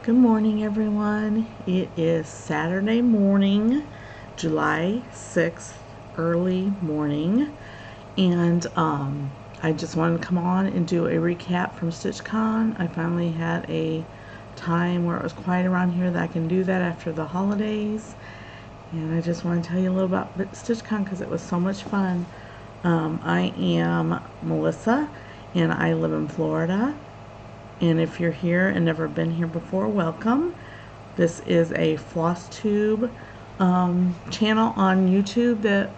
Good morning, everyone. It is Saturday morning, July 6th, early morning, and I just wanted to come on and do a recap from StitchCon. I finally had a time where it was quiet around here that I can do that after the holidays, and I just want to tell you a little about StitchCon because it was so much fun. I am Melissa, and I live in Florida. And if you're here and never been here before, welcome. This is a floss tube channel on YouTube that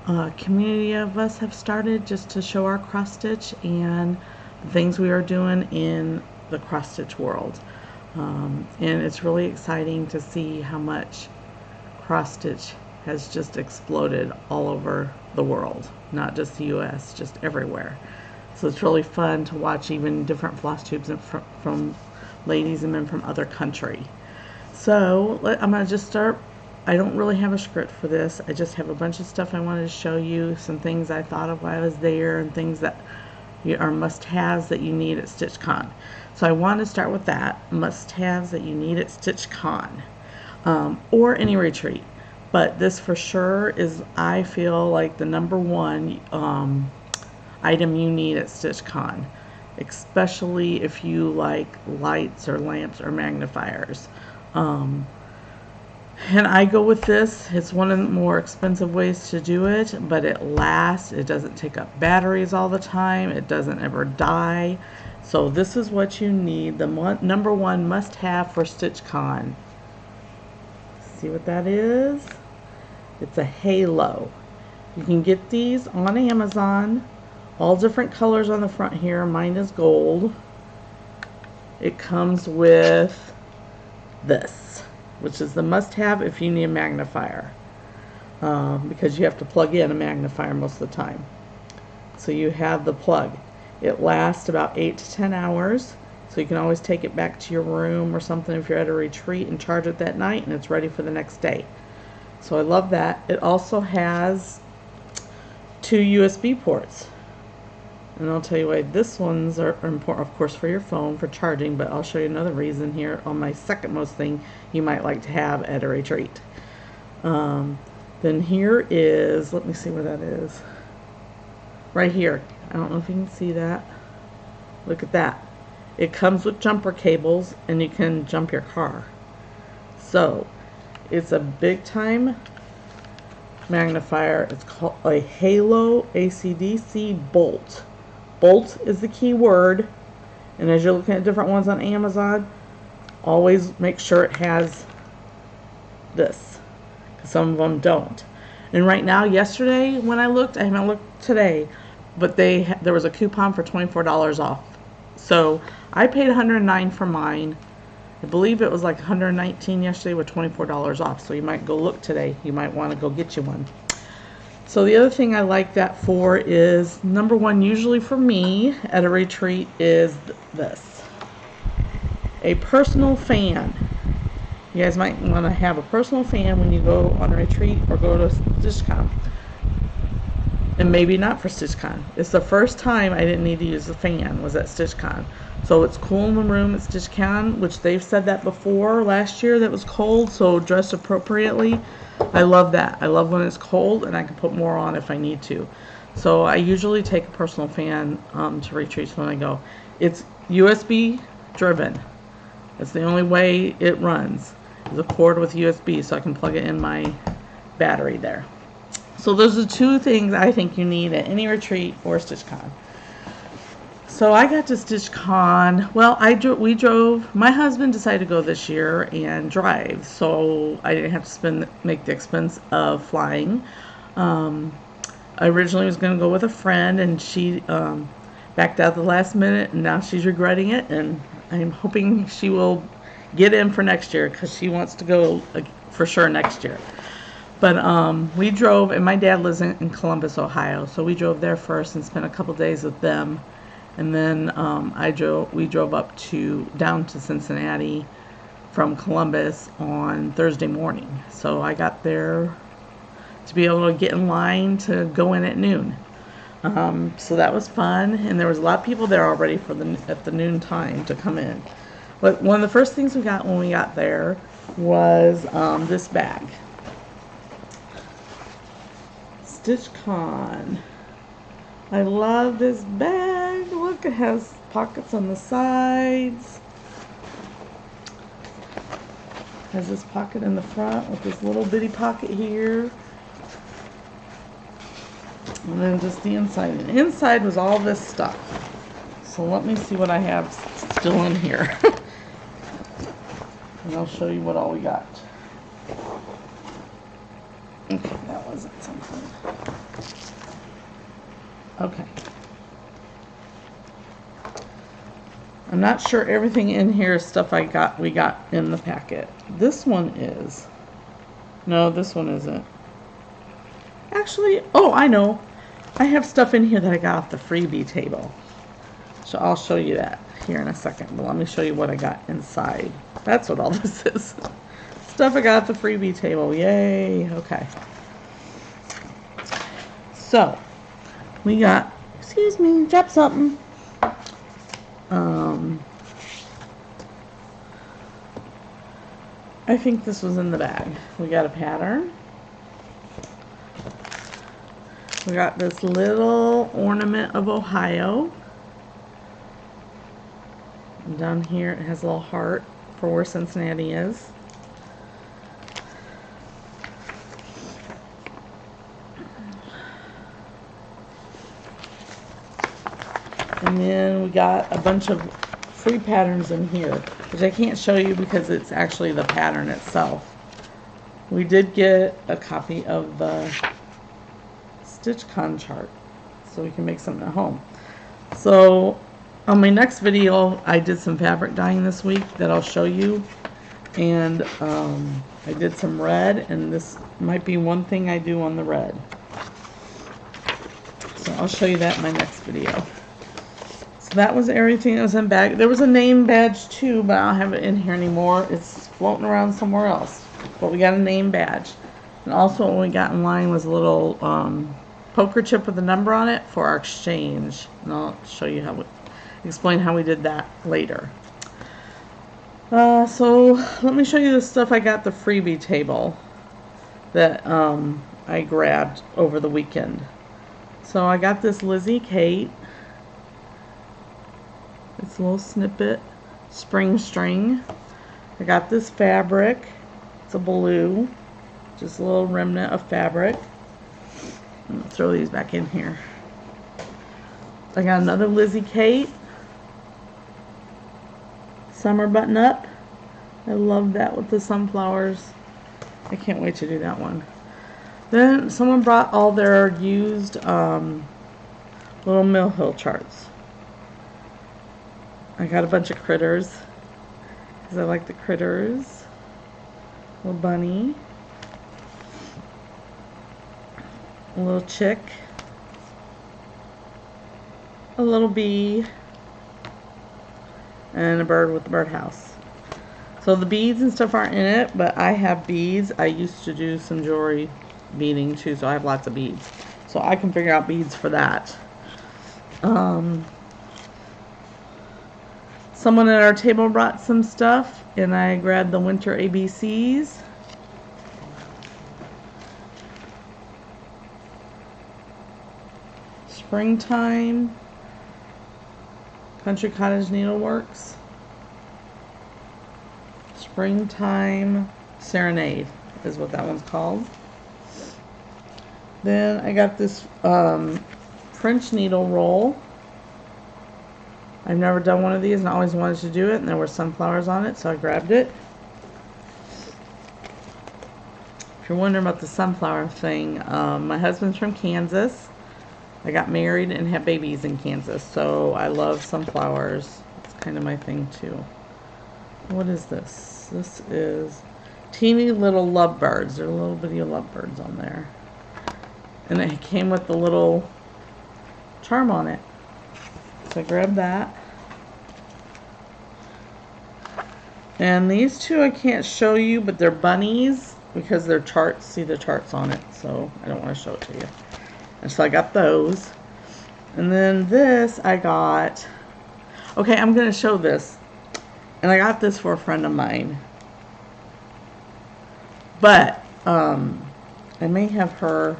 a community of us have started just to show our cross stitch and the things we are doing in the cross stitch world. And it's really exciting to see how much cross stitch has just exploded all over the world, not just the US, just everywhere. So it's really fun to watch even different floss tubes from ladies and men from other country. So I'm going to just start. I don't really have a script for this. I just have a bunch of stuff I wanted to show you, some things I thought of while I was there and things that are must-haves that you need at StitchCon. So I want to start with that, must-haves that you need at StitchCon or any retreat. But this for sure is, I feel like, the number one item you need at StitchCon, especially if you like lights or lamps or magnifiers. And I go with this. It's one of the more expensive ways to do it, but it lasts. It doesn't take up batteries all the time. It doesn't ever die. So this is what you need, the number one must-have for StitchCon. See what that is? It's a halo. You can get these on Amazon. All different colors on the front here. Mine is gold. It comes with this, which is the must-have if you need a magnifier, because you have to plug in a magnifier most of the time. So you have the plug. It lasts about 8 to 10 hours, so you can always take it back to your room or something if you're at a retreat and charge it that night, and it's ready for the next day. So I love that. It also has 2 USB ports. And I'll tell you why this ones are important, of course, for your phone, for charging, but I'll show you another reason here on my second most thing you might like to have at a retreat. Then here is, let me see where that is. Right here. I don't know if you can see that. Look at that. It comes with jumper cables, and you can jump your car. So, it's a big time magnifier. It's called a Halo AC/DC Bolt. Bolt is the key word, and as you're looking at different ones on Amazon, always make sure it has this, because some of them don't. And right now, yesterday when I looked, I haven't looked today, but there was a coupon for $24 off. So I paid $109 for mine. I believe it was like $119 yesterday with $24 off. So you might go look today. You might want to go get you one. So the other thing I like that for is, number one, usually for me at a retreat, is this. A personal fan. You guys might want to have a personal fan when you go on a retreat or go to StitchCon. And maybe not for StitchCon. It's the first time I didn't need to use the fan was at StitchCon. So it's cool in the room at StitchCon, which they've said that before last year that was cold, so dress appropriately. I love that. I love when it's cold and I can put more on if I need to. So I usually take a personal fan to retreats when I go. It's USB driven. That's the only way it runs. There's a cord with USB, so I can plug it in my battery there. So those are 2 things I think you need at any retreat or StitchCon. So I got to StitchCon. Well, we drove. My husband decided to go this year and drive, so I didn't have to make the expense of flying. I originally was going to go with a friend, and she backed out at the last minute, and now she's regretting it. And I'm hoping she will get in for next year because she wants to go for sure next year. But we drove, and my dad lives in Columbus, Ohio, so we drove there first and spent a couple days with them. And then we drove down to Cincinnati from Columbus on Thursday morning. So I got there to be able to get in line to go in at noon. So that was fun, and there was a lot of people there already at the noon time to come in. But one of the first things we got when we got there was this bag. StitchCon. I love this bag. Look, it has pockets on the sides. Has this pocket in the front with this little bitty pocket here. And then just the inside. And inside was all this stuff. So let me see what I have still in here. And I'll show you what all we got. Okay, that wasn't something. Okay. I'm not sure everything in here is stuff we got in the packet. This one is. No, this one isn't. Actually, oh, I know. I have stuff in here that I got off the freebie table. So I'll show you that here in a second. But let me show you what I got inside. That's what all this is. Stuff I got off the freebie table. Yay. Okay. So, we got, excuse me, drop something. I think this was in the bag. We got a pattern. We got this little ornament of Ohio. And down here it has a little heart for where Cincinnati is. And then we got a bunch of free patterns in here, which I can't show you because it's actually the pattern itself. We did get a copy of the StitchCon chart, so we can make something at home. So on my next video, I did some fabric dyeing this week that I'll show you. And I did some red, and this might be one thing I do on the red. So I'll show you that in my next video. That was everything that was in bag. There was a name badge too, but I don't have it in here anymore. It's floating around somewhere else. But we got a name badge. And also what we got in line was a little poker chip with a number on it for our exchange. And I'll show you explain how we did that later. So let me show you the stuff I got at the freebie table that I grabbed over the weekend. So I got this Lizzie Kate. It's a little snippet spring string. I got this fabric. It's a blue, just a little remnant of fabric. I'm gonna throw these back in here. I got another Lizzie Kate summer button up. I love that with the sunflowers. I can't wait to do that one. Then someone brought all their used little Mill Hill charts. I got a bunch of critters because I like the critters. A little bunny, a little chick, a little bee, and a bird with the birdhouse. So the beads and stuff aren't in it, but I have beads. I used to do some jewelry beading too, so I have lots of beads. So I can figure out beads for that. Someone at our table brought some stuff, and I grabbed the winter ABCs. Springtime, Country Cottage Needleworks, Springtime Serenade is what that one's called. Then I got this French needle roll. I've never done one of these and I always wanted to do it, and there were sunflowers on it, so I grabbed it. If you're wondering about the sunflower thing, my husband's from Kansas. I got married and had babies in Kansas, so I love sunflowers. It's kind of my thing too. What is this? This is teeny little lovebirds. There are little bitty lovebirds on there. And it came with the little charm on it. So I grabbed that. And these two I can't show you, but they're bunnies because they're charts. See the charts on it, so I don't want to show it to you. And so I got those. And then this I got. Okay, I'm going to show this. And I got this for a friend of mine. But I may have her,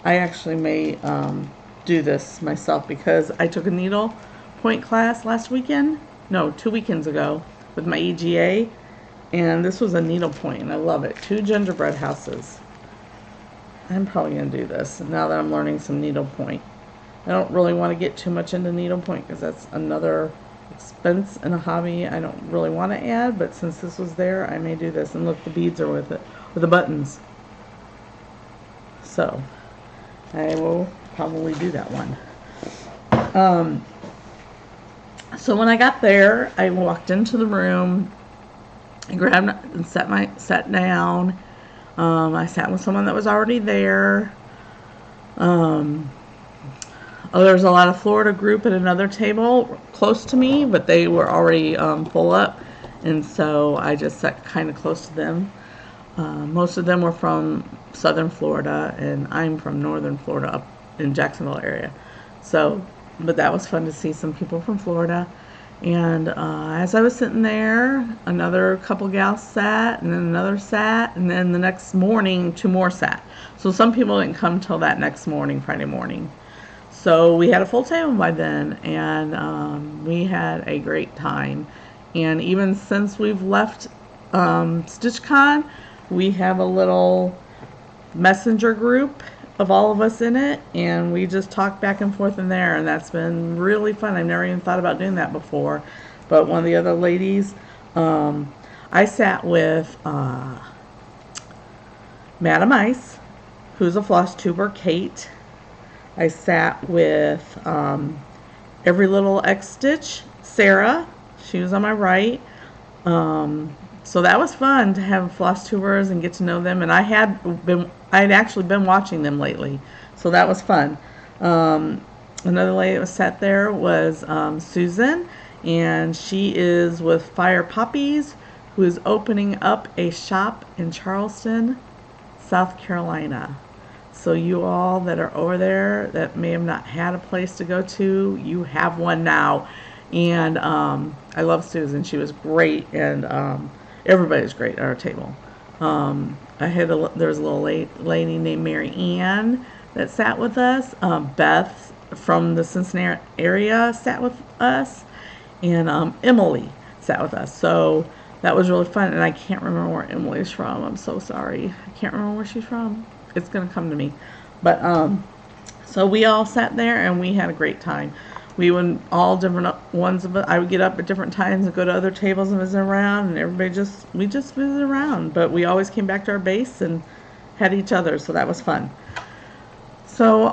I actually may do this myself because I took a needle point class last weekend. No, 2 weekends ago with my EGA. And this was a needle point, and I love it. 2 gingerbread houses. I'm probably going to do this now that I'm learning some needlepoint. I don't really want to get too much into needlepoint because that's another expense and a hobby I don't really want to add, but since this was there, I may do this. And look, the beads are with it, with the buttons. So, I will probably do that one. So when I got there, I walked into the room, I grabbed and sat down. I sat with someone that was already there. There was a lot of Florida group at another table close to me, but they were already full up, and so I just sat kind of close to them. Most of them were from southern Florida, and I'm from northern Florida up in Jacksonville area. So, but that was fun to see some people from Florida. And as I was sitting there, another couple gals sat, and then another sat, and then the next morning, 2 more sat. So some people didn't come till that next morning, Friday morning. So we had a full table by then, and we had a great time. And even since we've left StitchCon, we have a little messenger group of all of us in it, and we just talk back and forth in there, and that's been really fun. I've never even thought about doing that before. But one of the other ladies, I sat with Madam Ice, who's a floss tuber, Kate. I sat with Every Little X Stitch, Sarah. She was on my right. So that was fun to have floss tubers and get to know them, and I had actually been watching them lately, so that was fun. Another lady that was sat there was Susan, and she is with Fire Poppies, who is opening up a shop in Charleston, South Carolina. So you all that are over there that may have not had a place to go to, you have one now. And I love Susan. She was great, and everybody's great at our table. There was a little lady named Mary Ann that sat with us. Beth from the Cincinnati area sat with us, and Emily sat with us. So that was really fun, and I can't remember where Emily's from. I'm so sorry. I can't remember where she's from. It's going to come to me. But so we all sat there, and we had a great time. We would all different ones of us. I would get up at different times and go to other tables and visit around, and we just visited around. But we always came back to our base and had each other, so that was fun. So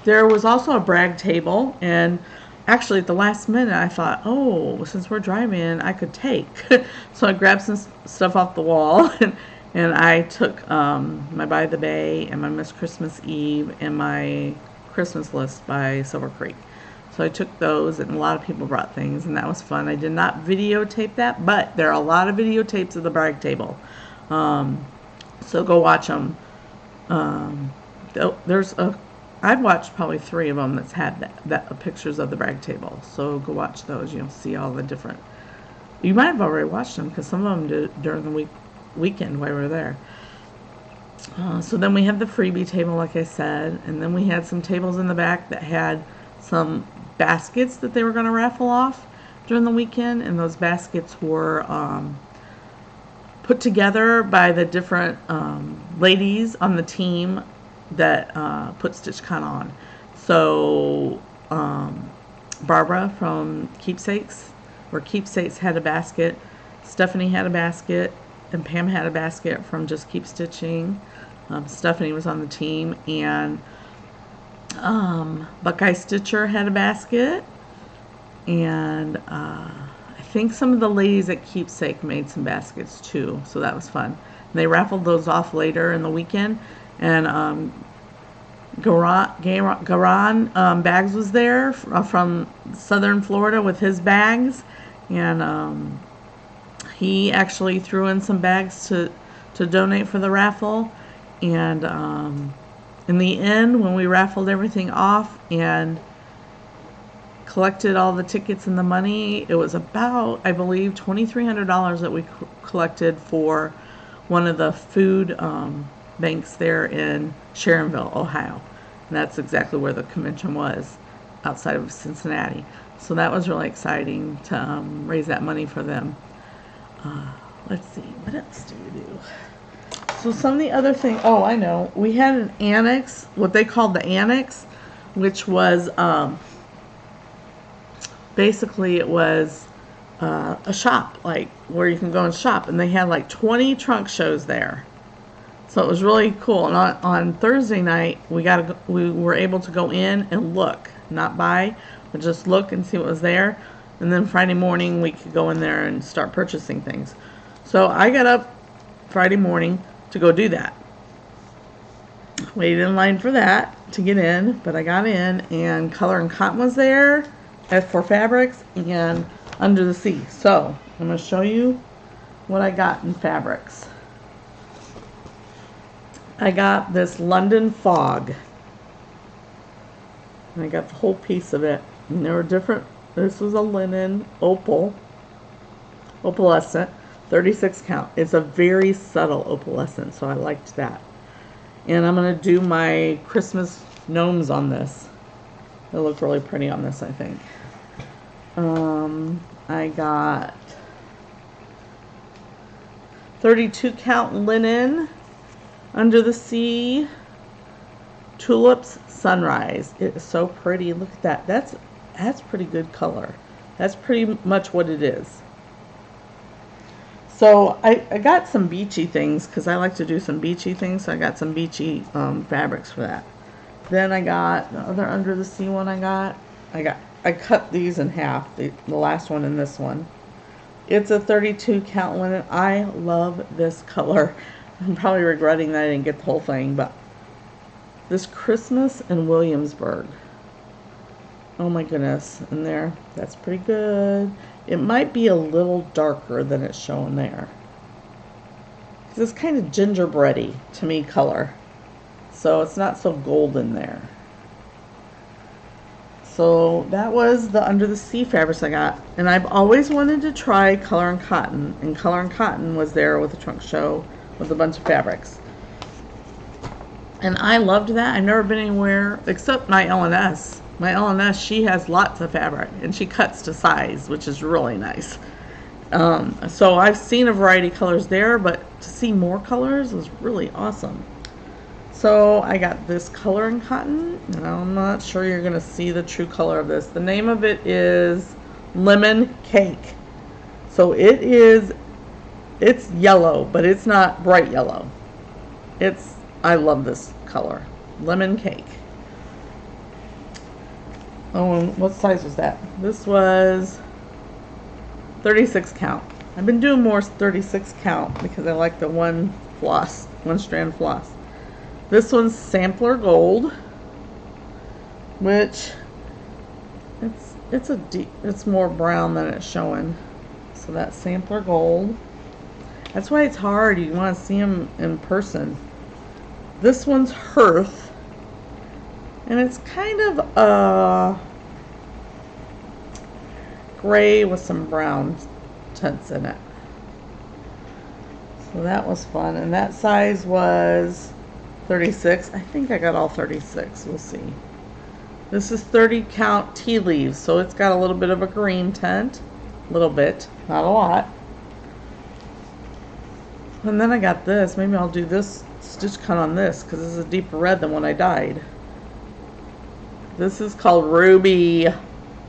there was also a brag table, and actually at the last minute I thought, oh, since we're driving, I could take. So I grabbed some stuff off the wall, and I took my By the Bay and my Miss Christmas Eve and my Christmas list by Silver Creek. So I took those, and a lot of people brought things, and that was fun. I did not videotape that, but there are a lot of videotapes of the brag table. So go watch them. I've watched probably 3 of them that's had that pictures of the brag table. So go watch those. You'll see all the different. You might have already watched them because some of them did during the weekend while we were there. So then we have the freebie table, like I said, and then we had some tables in the back that had some baskets that they were going to raffle off during the weekend, and those baskets were put together by the different ladies on the team that put StitchCon on. So Barbara from Keepsakes, or Keepsakes, had a basket. Stephanie had a basket, and Pam had a basket from Just Keep Stitching. Stephanie was on the team, and Buckeye Stitcher had a basket, and I think some of the ladies at Keepsake made some baskets too, so that was fun. And they raffled those off later in the weekend, and Garan Bags was there from Southern Florida with his bags, and he actually threw in some bags to donate for the raffle. And in the end, when we raffled everything off and collected all the tickets and the money. It was about, I believe, $2,300 that we collected for one of the food banks there in Sharonville, Ohio. And that's exactly where the convention was, outside of Cincinnati. So that was really exciting to raise that money for them. Let's see, what else do we do? So some of the other things, oh, I know. We had an annex, what they called the annex, which was basically it was a shop, like where you can go and shop. And they had like 20 trunk shows there. So it was really cool. And on Thursday night, we were able to go in and look, not buy, but just look and see what was there. And then Friday morning, we could go in there and start purchasing things. So I got up Friday morning to go do that. Waited in line for that to get in, but I got in, and Color and Cotton was there for fabrics and Under the Sea. So I'm going to show you what I got in fabrics. I got this London Fog. And I got the whole piece of it. And there were different, this was a linen opalescent. 36 count. It's a very subtle opalescent, so I liked that. And I'm going to do my Christmas gnomes on this. They look really pretty on this, I think. I got 32 count linen, Under the Sea, Tulips Sunrise. It is so pretty. Look at that. That's pretty good color. That's pretty much what it is. So I got some beachy things because I like to do some beachy things. So I got some beachy fabrics for that. Then I got the other Under the Sea one I cut these in half, the last one and this one. It's a 32 count linen. I love this color. I'm probably regretting that I didn't get the whole thing, but this Christmas in Williamsburg. Oh my goodness. And there, that's pretty good. It might be a little darker than it's showing there. Because it's kind of gingerbready to me color. So it's not so golden there. So that was the Under the Sea fabrics I got. And I've always wanted to try Color and Cotton. And Color and Cotton was there with a trunk show with a bunch of fabrics. And I loved that. I've never been anywhere except my L&S. My L&S, she has lots of fabric, and she cuts to size, which is really nice. So I've seen a variety of colors there, but to see more colors was really awesome. So I got this Color and Cotton, and I'm not sure you're going to see the true color of this. The name of it is Lemon Cake. So it's yellow, but it's not bright yellow. I love this color. Lemon Cake. Oh, and what size was that? This was 36 count. I've been doing more 36 count because I like the one strand floss. This one's Sampler Gold, which it's more brown than it's showing. So that's Sampler Gold. That's why it's hard. You want to see them in person. This one's Hearth. And it's kind of gray with some brown tints in it. So that was fun. And that size was 36. I think I got all 36. We'll see. This is 30 count tea leaves. So it's got a little bit of a green tint. A little bit. Not a lot. And then I got this. Maybe I'll do this stitch cut on this because this is a deeper red than when I dyed. This is called Ruby.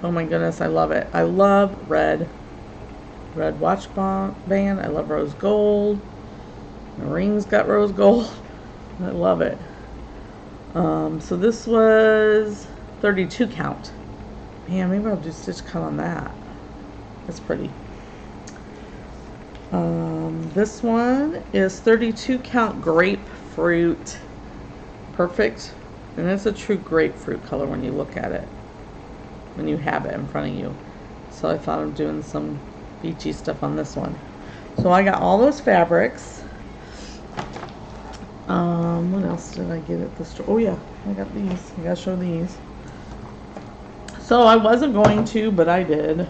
Oh my goodness, I love it. I love red. Red watch band. I love rose gold. The ring's got rose gold. I love it. So this was 32 count. Man, maybe I'll do stitch cut on that. That's pretty. This one is 32 count grapefruit. Perfect. And it's a true grapefruit color when you look at it, when you have it in front of you. So I thought of doing some beachy stuff on this one. So I got all those fabrics. What else did I get at the store? Oh yeah, I got these. I gotta show these. So I wasn't going to, but I did.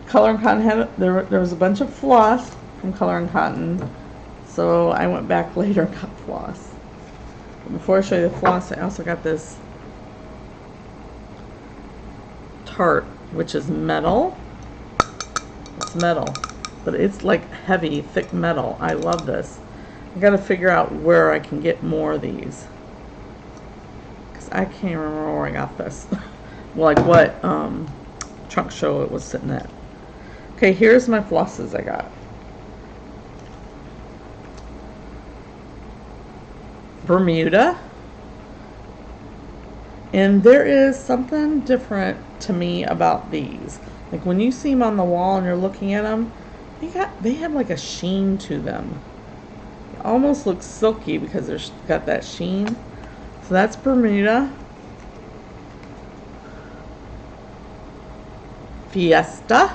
Color and Cotton had there was a bunch of floss from Color and Cotton, so I went back later and got floss. But before I show you the floss, I also got this tart, which is metal. It's metal, but it's like heavy, thick metal. I love this. I gotta figure out where I can get more of these, because I can't remember where I got this. Like what trunk show it was sitting at. Okay, here's my flosses I got. Bermuda. And there is something different to me about these. Like when you see them on the wall and you're looking at them, they have like a sheen to them. It almost looks silky because they've got that sheen. So that's Bermuda. Fiesta.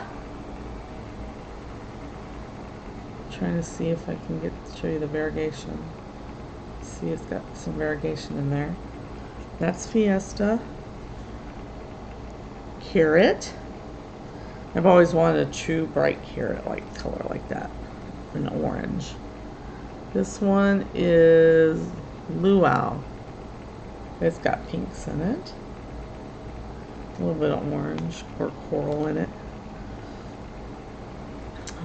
Trying to see if I can show you the variegation. See, it's got some variegation in there. That's Fiesta. Carrot. I've always wanted a true bright carrot like color like that, an orange. This one is Luau. It's got pinks in it. A little bit of orange or coral in it.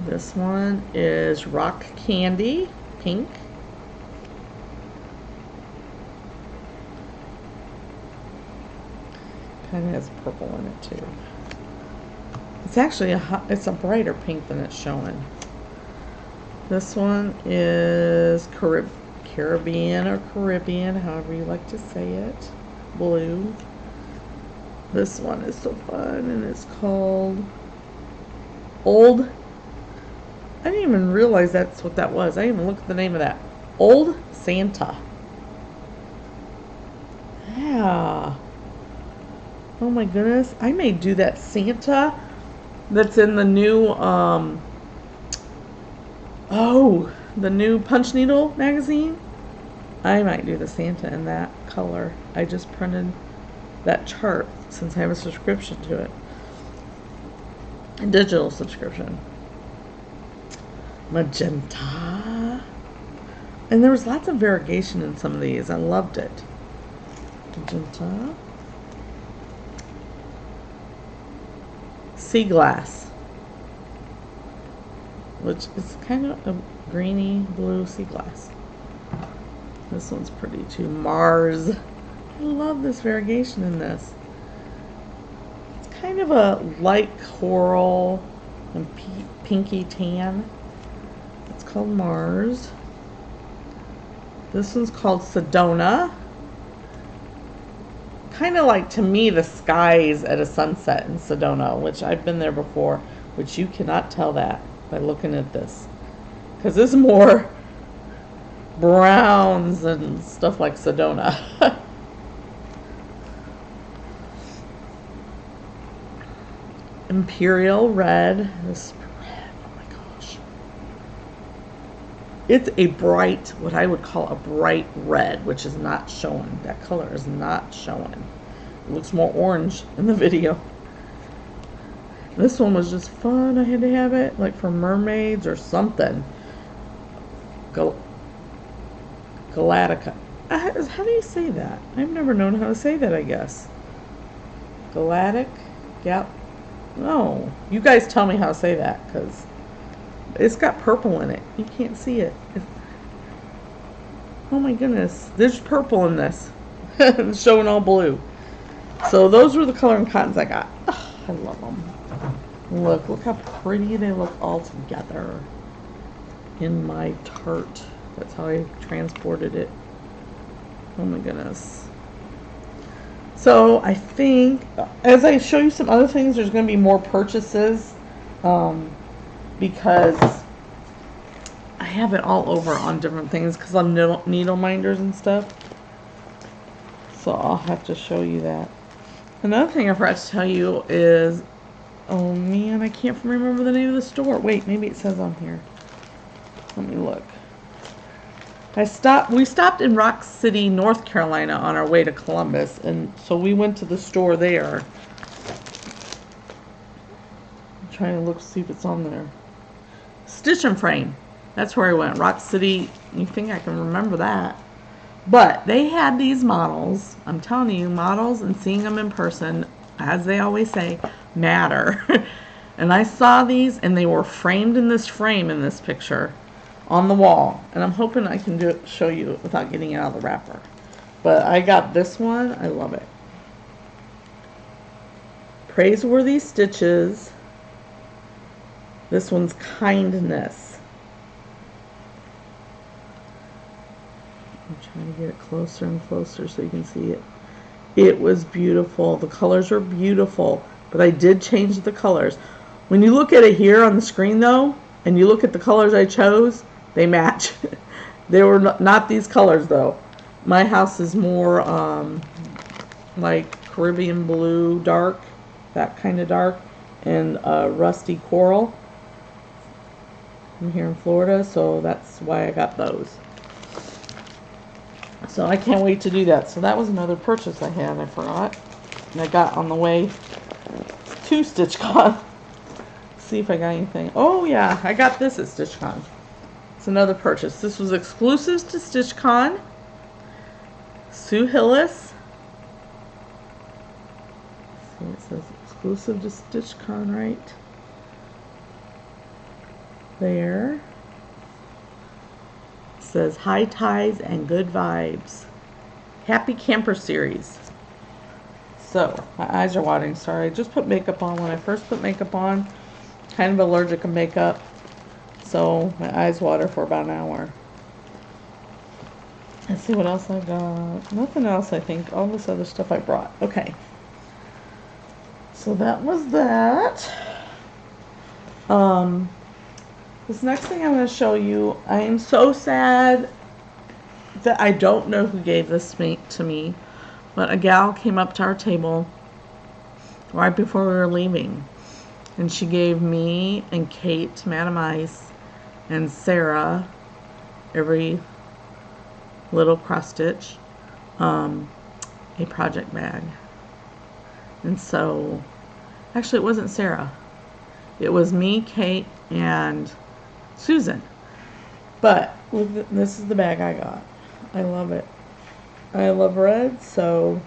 This one is Rock Candy, pink. Kind of has purple in it too. It's actually it's a brighter pink than it's showing. This one is Caribbean or Caribbean, however you like to say it. Blue. This one is so fun, and it's called Old. I didn't even realize that's what that was. I didn't even look at the name of that. Old Santa. Yeah. Oh my goodness. I may do that Santa that's in the new, the new Punch Needle magazine. I might do the Santa in that color. I just printed that chart since I have a subscription to it. A digital subscription. Magenta. And there was lots of variegation in some of these. I loved it. Magenta. Sea glass, which is kind of a greeny blue sea glass. This one's pretty too. Mars. I love this variegation in this. It's kind of a light coral and pinky tan. It's called Mars. This one's called Sedona. Kind of like, to me, the skies at a sunset in Sedona, which I've been there before, which you cannot tell that by looking at this, because this is more browns and stuff like Sedona. Imperial red. This red, oh my gosh. It's a bright, what I would call a bright red, which is not showing. That color is not showing. It looks more orange in the video. This one was just fun. I had to have it, like for mermaids or something. Galactica. How do you say that? I've never known how to say that, I guess. Galactic? Yep. No. You guys tell me how to say that, because it's got purple in it. You can't see it. Oh my goodness. There's purple in this. It's showing all blue. So those were the Color and Cottons I got. Oh, I love them. Look how pretty they look all together in my tart. That's how I transported it. Oh my goodness. So I think as I show you some other things, there's going to be more purchases because I have it all over on different things because I'm needle minders and stuff. So I'll have to show you that. Another thing I forgot to tell you is, oh man, I can't remember the name of the store. Wait, maybe it says on here. Let me look. We stopped in Rock City, North Carolina on our way to Columbus, and so we went to the store there. I'm trying to look, see if it's on there. Stitch and Frame. That's where I went. Rock City. You think I can remember that? But they had these models. I'm telling you, models and seeing them in person, as they always say, matter. And I saw these, and they were framed in this frame in this picture on the wall. And I'm hoping I can show you without getting it out of the wrapper. But I got this one. I love it. Praiseworthy Stitches. This one's Kindness. I'm trying to get it closer and closer so you can see it. It was beautiful. The colors are beautiful, but I did change the colors. When you look at it here on the screen though, and you look at the colors I chose, they match. They were not these colors though. My house is more like Caribbean blue dark, that kind of dark, and rusty coral. I'm here in Florida, so that's why I got those. So I can't wait to do that. So that was another purchase I had, I forgot. And I got on the way to StitchCon. See if I got anything. Oh yeah, I got this at StitchCon. It's another purchase. This was exclusive to StitchCon. Sue Hillis. See, it says exclusive to StitchCon right there. It says high ties and good vibes. Happy Camper Series. So, my eyes are watering. Sorry, I just put makeup on. When I first put makeup on, kind of allergic to makeup. So, my eyes water for about an hour. Let's see what else I got. Nothing else, I think. All this other stuff I brought. Okay. So, that was that. This next thing I'm going to show you, I am so sad that I don't know who gave this to me. But a gal came up to our table right before we were leaving. And she gave me and Kate, Madam Ice, and Sarah, every little cross stitch, a project bag. And so, actually it wasn't Sarah. It was me, Kate, and Susan. But look, this is the bag I got. I love it. I love red, so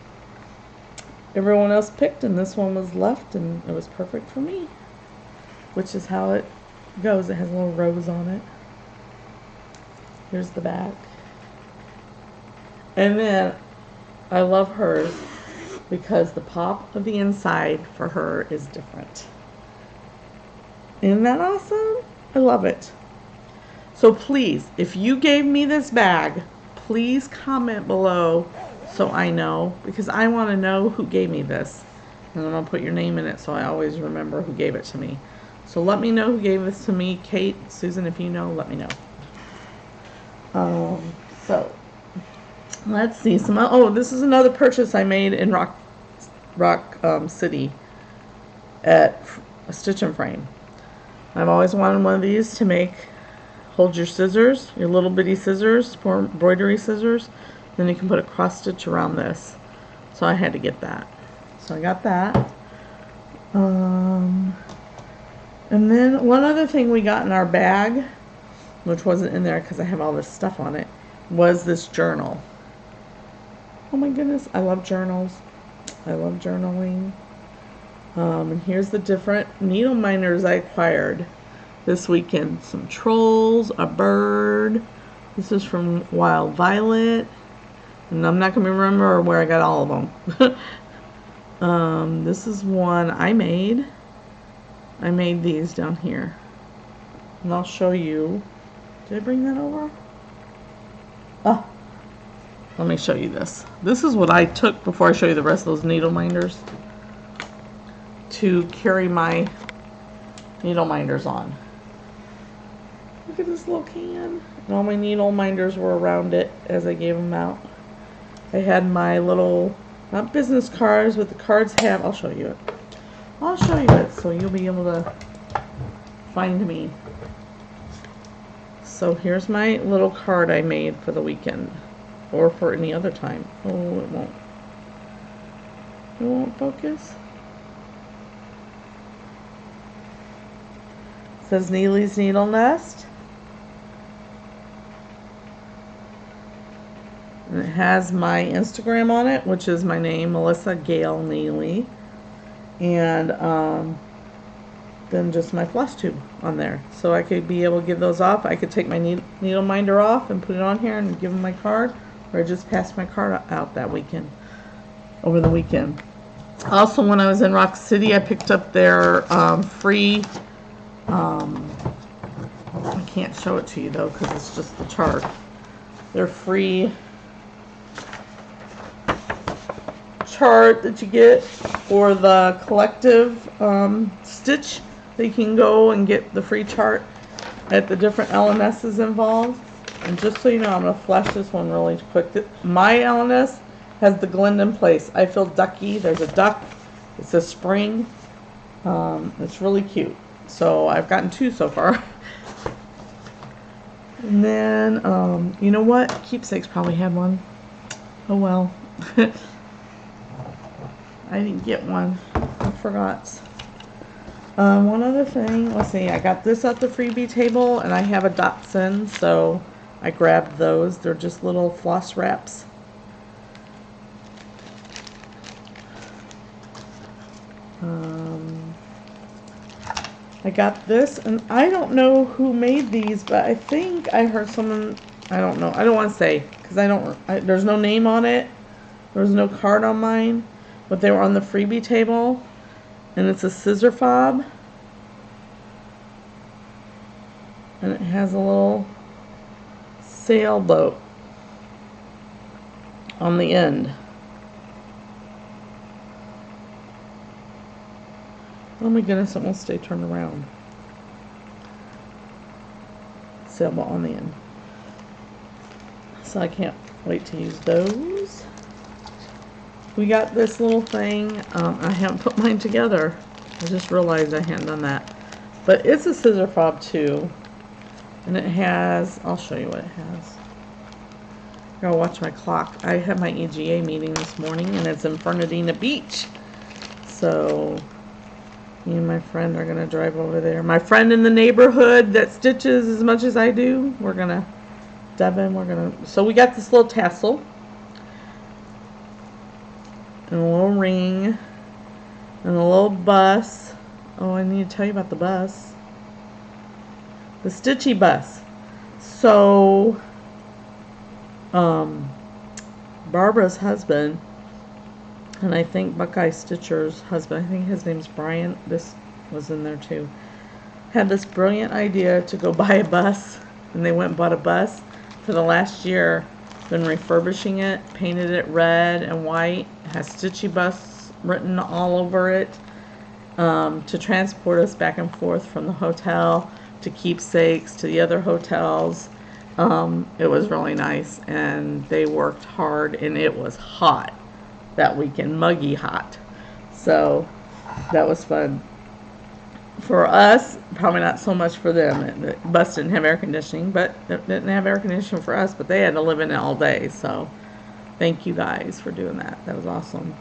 everyone else picked and this one was left and it was perfect for me, which is how it goes. It has a little rose on it. Here's the back. And then I love hers because the pop of the inside for her is different. Isn't that awesome? I love it. So please, if you gave me this bag, please comment below so I know, because I want to know who gave me this. And I'm going to put your name in it so I always remember who gave it to me. So let me know who gave this to me. Kate, Susan, if you know, let me know. So, let's see. Oh, this is another purchase I made in Rock City at Stitch and Frame. I've always wanted one of these to make. Hold your scissors, your little bitty scissors, for embroidery scissors. Then you can put a cross stitch around this. So I had to get that. So I got that. And then one other thing we got in our bag, which wasn't in there because I have all this stuff on it, was this journal. Oh my goodness, I love journals. I love journaling. And here's the different needle minders I acquired this weekend. Some trolls, a bird. This is from Wild Violet. And I'm not going to remember where I got all of them. This is one I made. I made these down here. And I'll show you. Did I bring that over? Oh, let me show you this. This is what I took before I show you the rest of those needle minders to carry my needle minders on. Look at this little can. And all my needle minders were around it as I gave them out. I had my little, not business cards, but the cards have, I'll show you it. I'll show you it so you'll be able to find me. So here's my little card I made for the weekend, or for any other time. Oh, it won't focus. It says Neeley's Needle Nest. And it has my Instagram on it, which is my name, Melissa Gail Neeley. And then just my floss tube on there. So I could be able to give those off. I could take my needle minder off and put it on here and give them my card. Or I just passed my card out that weekend, over the weekend. Also, when I was in Rock City, I picked up their free, I can't show it to you though because it's just the chart. Their free chart that you get for the collective stitch. They can go and get the free chart at the different LNSs involved. And just so you know, I'm going to flash this one really quick. My LNS has the Glendon Place. I feel ducky. There's a duck. It's a spring. It's really cute. So I've gotten 2 so far. And then, you know what? Keepsakes probably had one. Oh well. I didn't get one. I forgot. One other thing. Let's see. I got this at the freebie table, and I have a Dotson, so I grabbed those. They're just little floss wraps. I got this, and I don't know who made these, but I think I heard someone. I don't know. I don't want to say because there's no name on it. There was no card on mine, but they were on the freebie table, and it's a scissor fob, and it has a little sailboat on the end. Oh my goodness, it won't stay turned around. Sailboat on the end. So I can't wait to use those. We got this little thing. I haven't put mine together. I just realized I hadn't done that. But it's a scissor fob too. And it has, I'll show you what it has. I gotta watch my clock. I had my EGA meeting this morning, and it's in Fernandina Beach. So me and my friend are going to drive over there. My friend in the neighborhood that stitches as much as I do, so we got this little tassel and a little ring and a little bus. Oh, I need to tell you about the bus. The Stitchy bus. So, Barbara's husband, and I think Buckeye Stitcher's husband, I think his name's Brian, this was in there too, had this brilliant idea to go buy a bus, and they went and bought a bus. For the last year, been refurbishing it, painted it red and white, has Stitchy Bus written all over it, to transport us back and forth from the hotel to Keepsakes to the other hotels. It was really nice, and they worked hard, and it was hot that weekend, muggy hot. So that was fun. For us, probably not so much for them. The bus didn't have air conditioning, but it didn't have air conditioning for us, but they had to live in it all day. So thank you guys for doing that. That was awesome.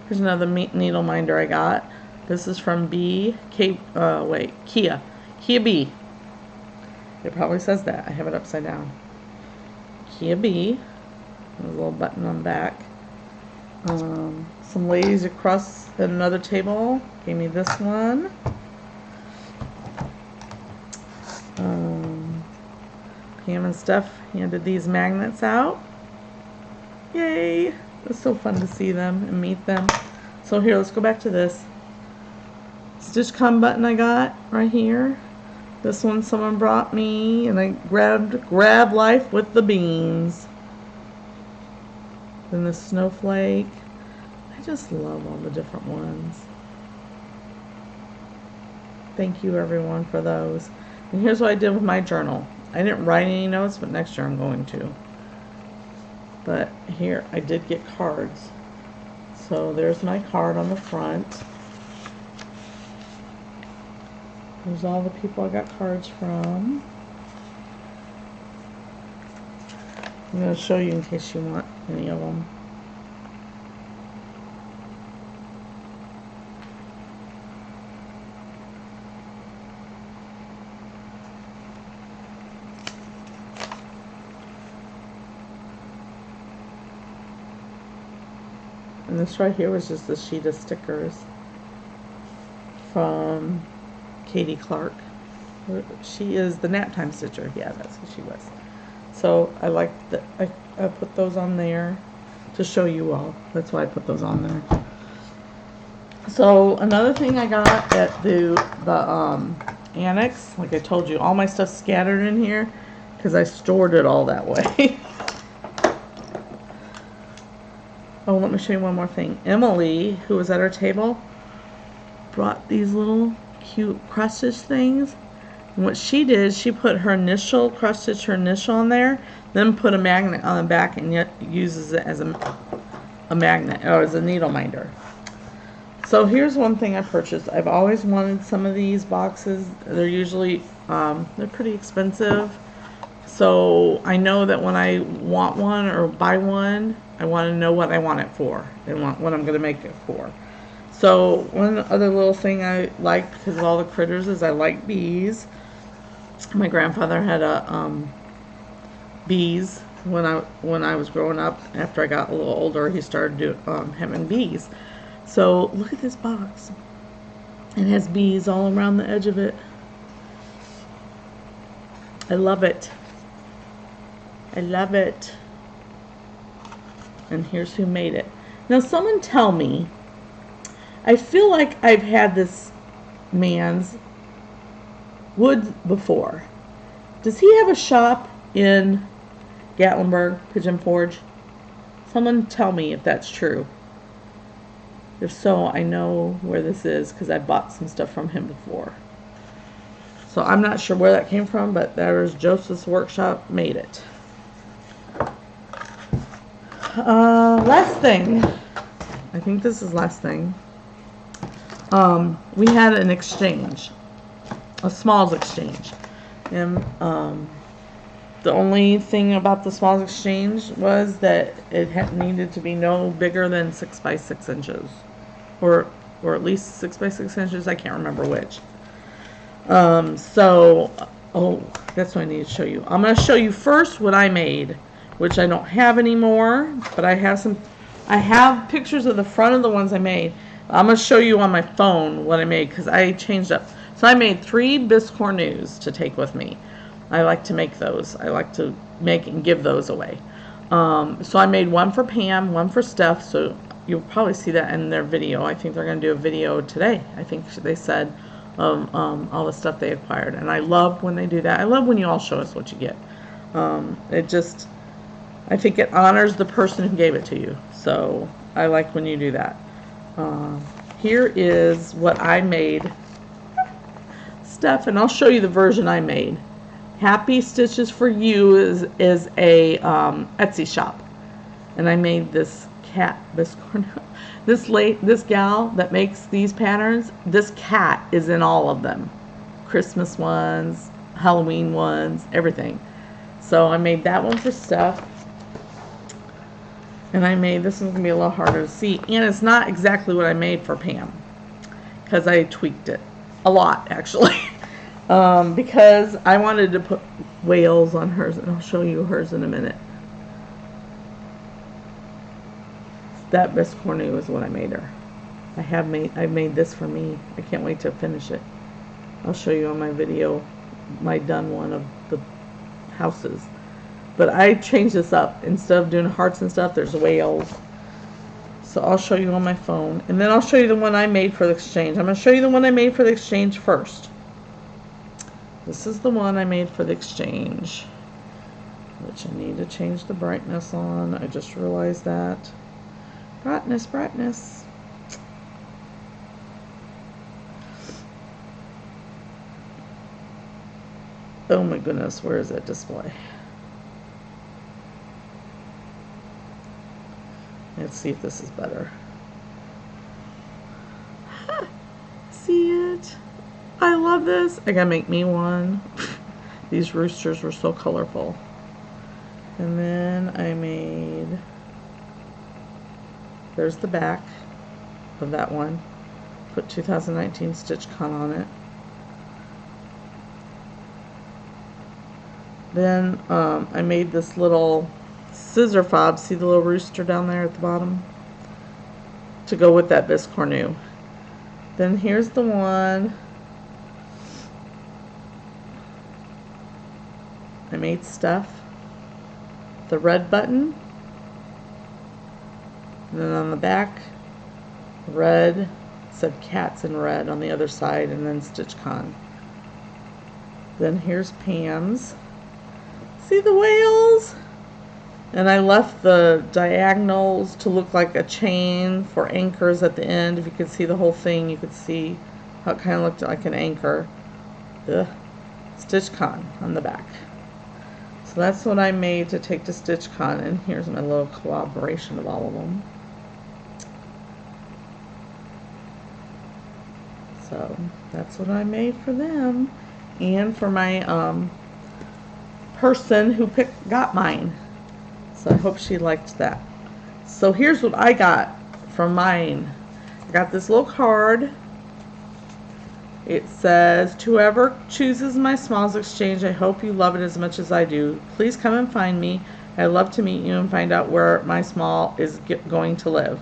Here's another needle minder I got. This is from Kia B. It probably says that. I have it upside down. Kia B. There's a little button on the back. Some ladies across at another table gave me this one. Pam and Steph handed these magnets out. Yay! It was so fun to see them and meet them. So here, let's go back to this Stitch Come button I got right here. This one someone brought me, and I grabbed Grab Life with the Beans. Then the snowflake. I just love all the different ones. Thank you everyone for those. And here's what I did with my journal. I didn't write any notes, but next year I'm going to. But here, I did get cards. So there's my card on the front. There's all the people I got cards from. I'm going to show you in case you want any of them. And this right here was just a sheet of stickers from Katie Clark. She is the nap time stitcher. Yeah, that's who she was. So I like that. I put those on there to show you all. That's why I put those on there. So another thing I got at the annex, like I told you, all my stuff's scattered in here because I stored it all that way. Oh, let me show you one more thing. Emily, who was at our table, brought these little cute cross stitch things. And what she did, she put her initial, cross stitch her initial on there, then put a magnet on the back and yet uses it as a magnet, or as a needle minder. So here's one thing I purchased. I've always wanted some of these boxes. They're usually, they're pretty expensive. So I know that when I want one or buy one, I want to know what I want it for and what I'm going to make it for. So one other little thing I like because of all the critters is I like bees. My grandfather had bees when I was growing up. After I got a little older, he started having bees. So look at this box. It has bees all around the edge of it. I love it. I love it. And here's who made it. Now someone tell me, I feel like I've had this man's wood before. Does he have a shop in Gatlinburg, Pigeon Forge? Someone tell me if that's true. If so, I know where this is because I bought some stuff from him before. So I'm not sure where that came from, but there's Joseph's Workshop made it. Last thing, I think this is last thing. We had an exchange, a smalls exchange, and the only thing about the smalls exchange was that it needed to be no bigger than 6 by 6 inches, or at least 6 by 6 inches. I can't remember which. So, oh, that's what I need to show you. I'm going to show you first what I made, which I don't have anymore, but I have pictures of the front of the ones I made. I'm going to show you on my phone what I made because I changed up. So I made 3 biscornus to take with me. I like to make those. I like to make and give those away. So I made one for Pam, one for Steph, so you'll probably see that in their video. I think they're going to do a video today. I think they said all the stuff they acquired. And I love when they do that. I love when you all show us what you get. I think it honors the person who gave it to you. So I like when you do that. Here is what I made. Steph, and I'll show you the version I made. Happy Stitches for You is a Etsy shop. And I made this cat, this gal that makes these patterns, this cat is in all of them. Christmas ones, Halloween ones, everything. So I made that one for Steph. And I made, this one's going to be a little harder to see. And it's not exactly what I made for Pam. Because I tweaked it. A lot, actually. Because I wanted to put whales on hers. And I'll show you hers in a minute. That biscornu is what I made her. I made this for me. I can't wait to finish it. I'll show you on my video, my done one of the houses. But I changed this up. Instead of doing hearts and stuff, there's whales. So I'll show you on my phone. And then I'll show you the one I made for the exchange. I'm going to show you the one I made for the exchange first. This is the one I made for the exchange. Which I need to change the brightness on. I just realized that. Brightness, brightness. Oh my goodness, where is that display? Let's see if this is better. Ha! See it? I love this. I gotta make me one. These roosters were so colorful. And then I made, there's the back of that one. Put 2019 Stitch Con on it. Then I made this little scissor fob. See the little rooster down there at the bottom? To go with that biscornu. Then here's the one I made stuff. The red button. And then on the back, red, said cats in red on the other side, and then Stitch Con. Then here's Pam's. See the whales? And I left the diagonals to look like a chain for anchors at the end. If you could see the whole thing, you could see how it kind of looked like an anchor. Ugh. Stitch Con on the back. So that's what I made to take to Stitch Con. And here's my little collaboration of all of them. So that's what I made for them. And for my person who got mine. So I hope she liked that. So here's what I got from mine. I got this little card. It says, "To whoever chooses my smalls exchange, I hope you love it as much as I do. Please come and find me. I'd love to meet you and find out where my small is going to live.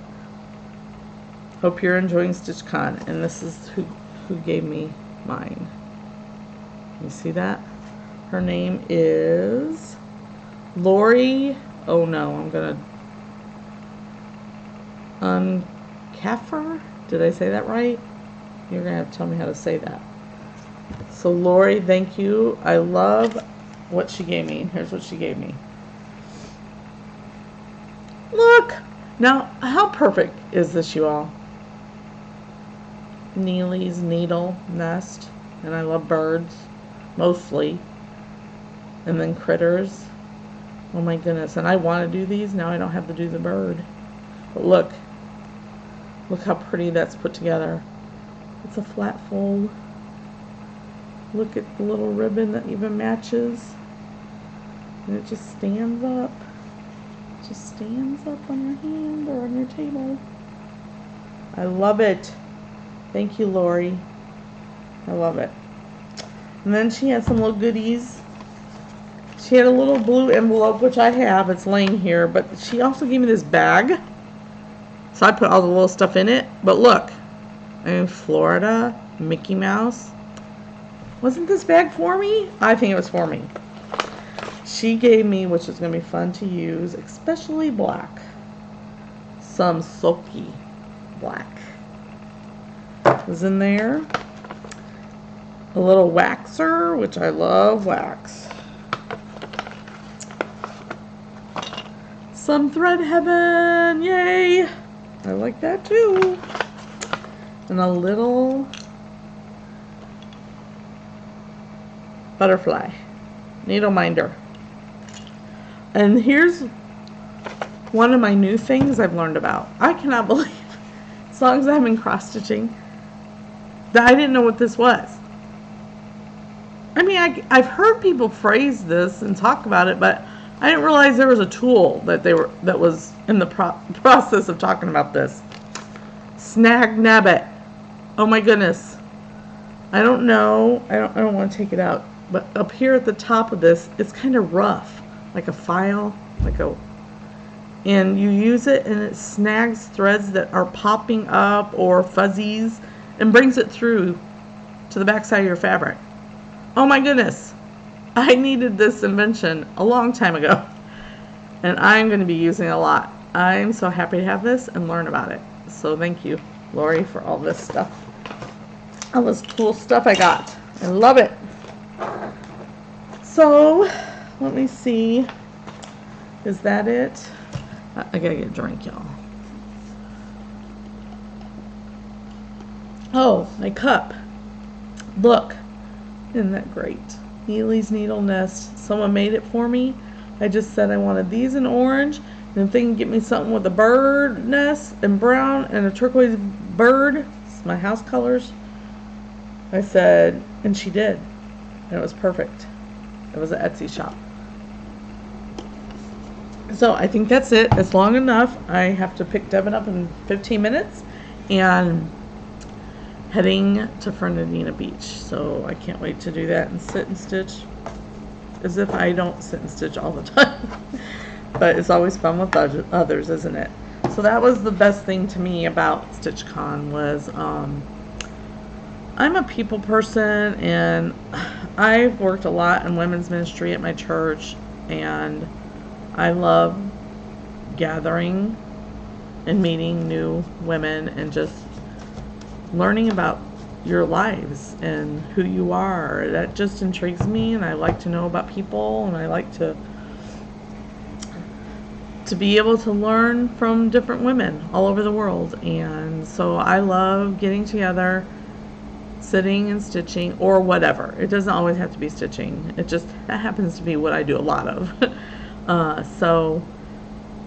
Hope you're enjoying Stitch Con." And this is who gave me mine. You see that? Her name is Lori. Oh no, I'm gonna Uncaffer? Did I say that right? You're gonna have to tell me how to say that. So Lori, thank you. I love what she gave me. Here's what she gave me. Look! Now, how perfect is this, you all? Neeley's needle nest. And I love birds, mostly. And then critters. Oh my goodness. And I want to do these. Now I don't have to do the bird. But look. Look how pretty that's put together. It's a flat fold. Look at the little ribbon that even matches. And it just stands up. It just stands up on your hand or on your table. I love it. Thank you, Lori. I love it. And then she had some little goodies. She had a little blue envelope, which I have. It's laying here. But she also gave me this bag. So I put all the little stuff in it. But look. I'm in Florida. Mickey Mouse. Wasn't this bag for me? I think it was for me. She gave me, which is going to be fun to use, especially black. Some sulky black. Was in there. A little waxer, which I love wax. Some thread heaven, yay! I like that too. And a little butterfly needle minder. And here's one of my new things I've learned about. I cannot believe, as long as I've been cross stitching, that I didn't know what this was. I mean, I've heard people phrase this and talk about it, but I didn't realize there was a tool that was in the process of talking about this. Snag Nabbit. Oh my goodness. I don't know. I don't want to take it out. But up here at the top of this, it's kind of rough, like a file, and you use it and it snags threads that are popping up or fuzzies and brings it through to the back side of your fabric. Oh my goodness. I needed this invention a long time ago, and I'm going to be using it a lot. I'm so happy to have this and learn about it. So thank you, Lori, for all this stuff. All this cool stuff I got. I love it. So, let me see. Is that it? I gotta get a drink, y'all. Oh, my cup. Look. Isn't that great? Neeley's Needle Nest. Someone made it for me. I just said I wanted these in orange. And if they can get me something with a bird nest and brown and a turquoise bird, it's my house colors. I said, and she did. And it was perfect. It was an Etsy shop. So I think that's it. It's long enough. I have to pick Devin up in 15 minutes and heading to Fernandina Beach. So I can't wait to do that and sit and stitch, as if I don't sit and stitch all the time. But it's always fun with others, isn't it? So that was the best thing to me about StitchCon was I'm a people person, and I've worked a lot in women's ministry at my church, and I love gathering and meeting new women and just learning about your lives and who you are. That just intrigues me, and I like to know about people, and I like to be able to learn from different women all over the world. And so I love getting together, sitting and stitching, or whatever. It doesn't always have to be stitching. That happens to be what I do a lot of. So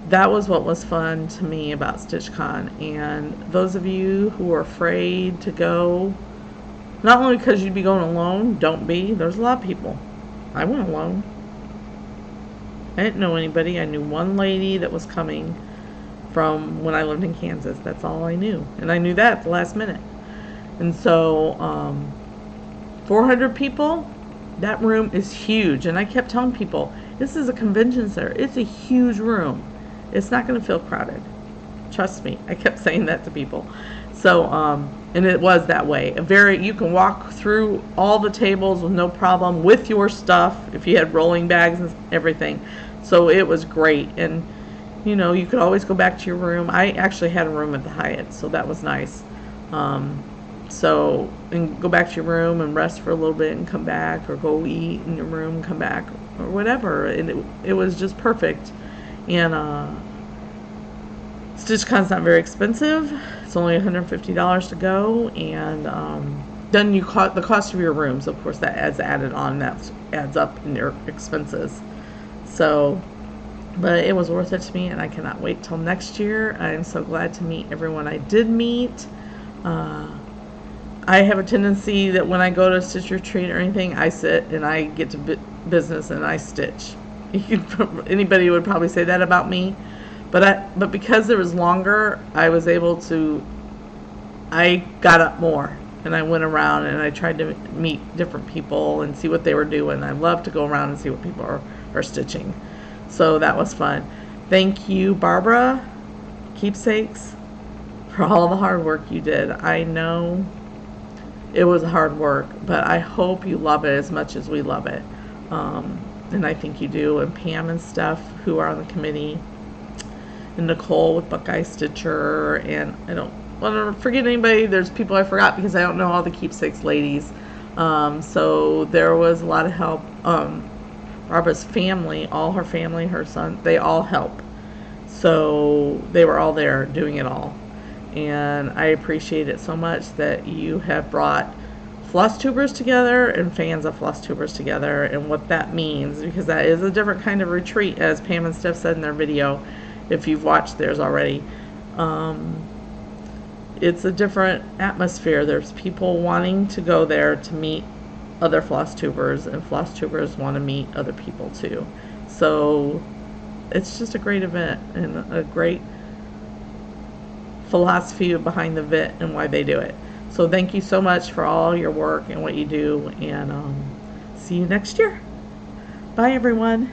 that was what was fun to me about StitchCon. And those of you who are afraid to go, not only because you'd be going alone, don't be. There's a lot of people. I went alone. I didn't know anybody. I knew one lady that was coming from when I lived in Kansas. That's all I knew. And I knew that at the last minute. And so 400 people, that room is huge. And I kept telling people, this is a convention center. It's a huge room. It's not going to feel crowded. Trust me. I kept saying that to people. So, and it was that way. You can walk through all the tables with no problem with your stuff if you had rolling bags and everything. So it was great. And, you could always go back to your room. I actually had a room at the Hyatt, so that was nice. And go back to your room and rest for a little bit and come back, or go eat in your room and come back, or whatever. And it was just perfect. And StitchCon's not very expensive. It's only $150 to go, and then the cost of your rooms, of course, that added on. That adds up in your expenses. So, but it was worth it to me, and I cannot wait till next year. I'm so glad to meet everyone I did meet. I have a tendency that when I go to a stitch retreat or anything, I sit and I get to business and I stitch. Anybody would probably say that about me, but because it was longer, I got up more, and I went around and I tried to meet different people and see what they were doing. I love to go around and see what people are stitching. So that was fun. Thank you, Barbara Keepsakes, for all the hard work you did. I know it was hard work, but I hope you love it as much as we love it. And I think you do. And Pam and Steph, who are on the committee, and Nicole with Buckeye Stitcher, and I don't want to forget anybody. There's people I forgot because I don't know all the Keepsakes ladies. So there was a lot of help. Barbara's family, all her family, her son, they all help. So they were all there doing it all. And I appreciate it so much that you have brought floss tubers together and fans of floss tubers together, and what that means, because that is a different kind of retreat, as Pam and Steph said in their video, if you've watched theirs already. It's a different atmosphere. There's people wanting to go there to meet other floss tubers, and floss tubers want to meet other people too. So it's just a great event and a great philosophy behind the VIT and why they do it. So thank you so much for all your work and what you do, and see you next year. Bye, everyone.